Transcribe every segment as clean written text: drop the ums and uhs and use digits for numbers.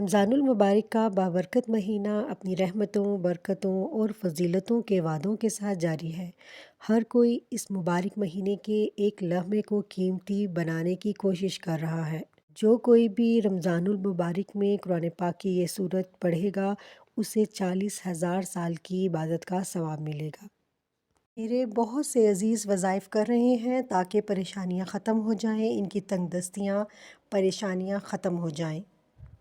رمضان المبارک کا بابرکت مہینہ اپنی رحمتوں، برکتوں اور فضیلتوں کے وعدوں کے ساتھ جاری ہے۔ ہر کوئی اس مبارک مہینے کے ایک لمحے کو قیمتی بنانے کی کوشش کر رہا ہے۔ جو کوئی بھی رمضان المبارک میں قرآن پاک کی یہ سورت پڑھے گا، اسے 40,000 سال کی عبادت کا ثواب ملے گا۔ میرے بہت سے عزیز وظائف کر رہے ہیں تاکہ پریشانیاں ختم ہو جائیں، ان کی تنگ دستیاں، پریشانیاں ختم ہو جائیں،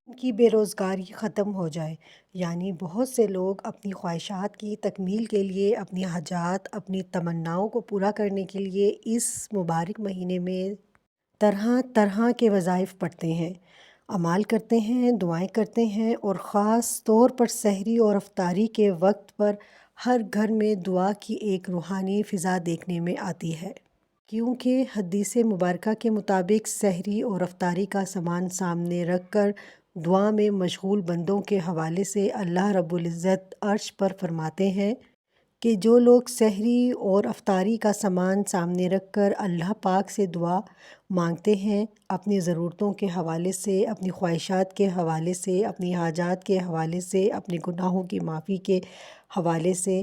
ان کی بے روزگاری ختم ہو جائے۔ یعنی بہت سے لوگ اپنی خواہشات کی تکمیل کے لیے، اپنی حاجات، اپنی تمناؤں کو پورا کرنے کے لیے اس مبارک مہینے میں طرح طرح کے وظائف پڑھتے ہیں، اعمال کرتے ہیں، دعائیں کرتے ہیں، اور خاص طور پر سحری اور افطاری کے وقت پر ہر گھر میں دعا کی ایک روحانی فضا دیکھنے میں آتی ہے، کیونکہ حدیث مبارکہ کے مطابق سحری اور افطاری کا سامان سامنے رکھ کر دعا میں مشغول بندوں کے حوالے سے اللہ رب العزت عرش پر فرماتے ہیں کہ جو لوگ سحری اور افطاری کا سامان سامنے رکھ کر اللہ پاک سے دعا مانگتے ہیں، اپنی ضرورتوں کے حوالے سے، اپنی خواہشات کے حوالے سے، اپنی حاجات کے حوالے سے، اپنے گناہوں کی معافی کے حوالے سے،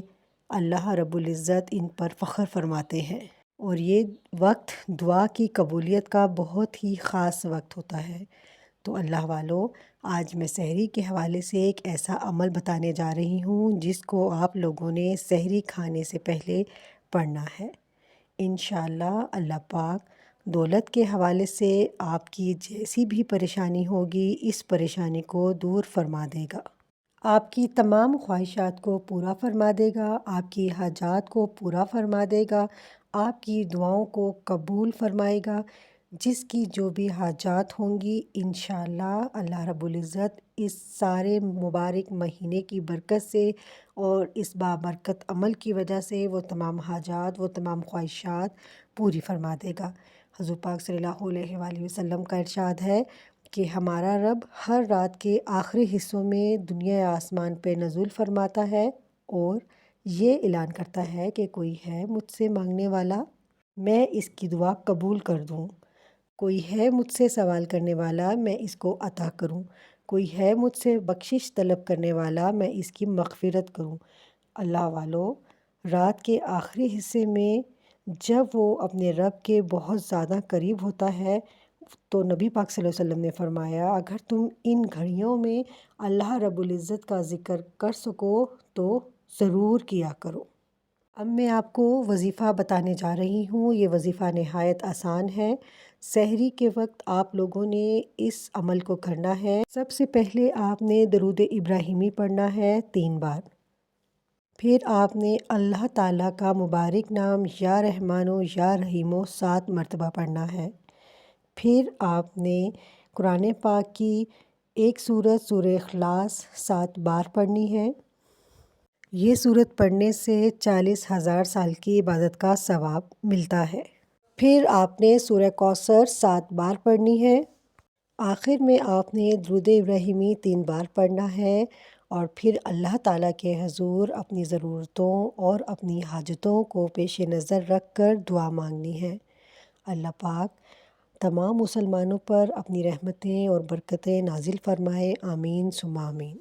اللہ رب العزت ان پر فخر فرماتے ہیں۔ اور یہ وقت دعا کی قبولیت کا بہت ہی خاص وقت ہوتا ہے۔ تو اللہ والو، آج میں سحری کے حوالے سے ایک ایسا عمل بتانے جا رہی ہوں جس کو آپ لوگوں نے سحری کھانے سے پہلے پڑھنا ہے۔ انشاءاللہ اللہ پاک دولت کے حوالے سے آپ کی جیسی بھی پریشانی ہوگی، اس پریشانی کو دور فرما دے گا، آپ کی تمام خواہشات کو پورا فرما دے گا، آپ کی حاجات کو پورا فرما دے گا، آپ کی دعاؤں کو قبول فرمائے گا۔ جس کی جو بھی حاجات ہوں گی، انشاءاللہ اللہ رب العزت اس سارے مبارک مہینے کی برکت سے اور اس بابرکت عمل کی وجہ سے وہ تمام حاجات، وہ تمام خواہشات پوری فرما دے گا۔ حضور پاک صلی اللہ علیہ وآلہ وسلم کا ارشاد ہے کہ ہمارا رب ہر رات کے آخری حصوں میں دنیا آسمان پہ نزول فرماتا ہے اور یہ اعلان کرتا ہے کہ کوئی ہے مجھ سے مانگنے والا، میں اس کی دعا قبول کر دوں، کوئی ہے مجھ سے سوال کرنے والا، میں اس کو عطا کروں، کوئی ہے مجھ سے بخشش طلب کرنے والا، میں اس کی مغفرت کروں۔ اللہ والو، رات کے آخری حصے میں جب وہ اپنے رب کے بہت زیادہ قریب ہوتا ہے تو نبی پاک صلی اللہ علیہ وسلم نے فرمایا اگر تم ان گھڑیوں میں اللہ رب العزت کا ذکر کر سکو تو ضرور کیا کرو۔ اب میں آپ کو وظیفہ بتانے جا رہی ہوں۔ یہ وظیفہ نہایت آسان ہے۔ سحری کے وقت آپ لوگوں نے اس عمل کو کرنا ہے۔ سب سے پہلے آپ نے درود ابراہیمی پڑھنا ہے 3 بار۔ پھر آپ نے اللہ تعالیٰ کا مبارک نام یا رحمانو یا رحیمو 7 مرتبہ پڑھنا ہے۔ پھر آپ نے قرآن پاک کی ایک سورت سورہ اخلاص 7 بار پڑھنی ہے۔ یہ سورت پڑھنے سے 40,000 سال کی عبادت کا ثواب ملتا ہے۔ پھر آپ نے سورہ کوثر 7 بار پڑھنی ہے۔ آخر میں آپ نے درود ابراہیمی 3 بار پڑھنا ہے اور پھر اللہ تعالیٰ کے حضور اپنی ضرورتوں اور اپنی حاجتوں کو پیش نظر رکھ کر دعا مانگنی ہے۔ اللہ پاک تمام مسلمانوں پر اپنی رحمتیں اور برکتیں نازل فرمائے، آمین ثم آمین۔